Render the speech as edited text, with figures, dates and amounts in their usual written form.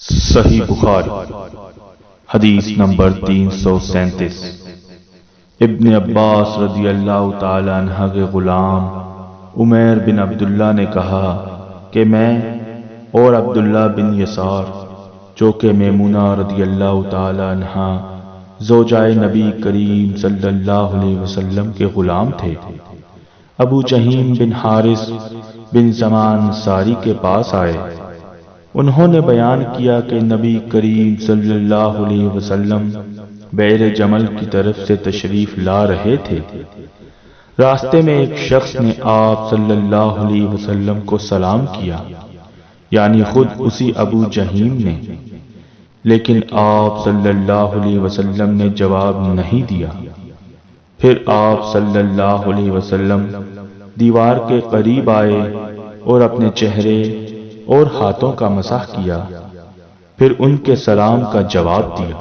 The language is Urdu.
صحیح بخاری حدیث نمبر 337۔ ابن عباس رضی اللہ تعالی عنہ کے غلام عمیر بن عبداللہ نے کہا کہ میں اور عبداللہ بن یسار جو کہ میمونہ رضی اللہ تعالی عنہ زوجائے نبی کریم صلی اللہ علیہ وسلم کے غلام تھے، ابو جہیم بن حارث بن زمان ساری کے پاس آئے۔ انہوں نے بیان کیا کہ نبی کریم صلی اللہ علیہ وسلم بئر جمل کی طرف سے تشریف لا رہے تھے۔ راستے میں ایک شخص نے آپ صلی اللہ علیہ وسلم کو سلام کیا، یعنی خود اسی ابو جہیم نے، لیکن آپ صلی اللہ علیہ وسلم نے جواب نہیں دیا۔ پھر آپ صلی اللہ علیہ وسلم دیوار کے قریب آئے اور اپنے چہرے اور ہاتھوں کا مسح کیا، پھر ان کے سلام کا جواب دیا۔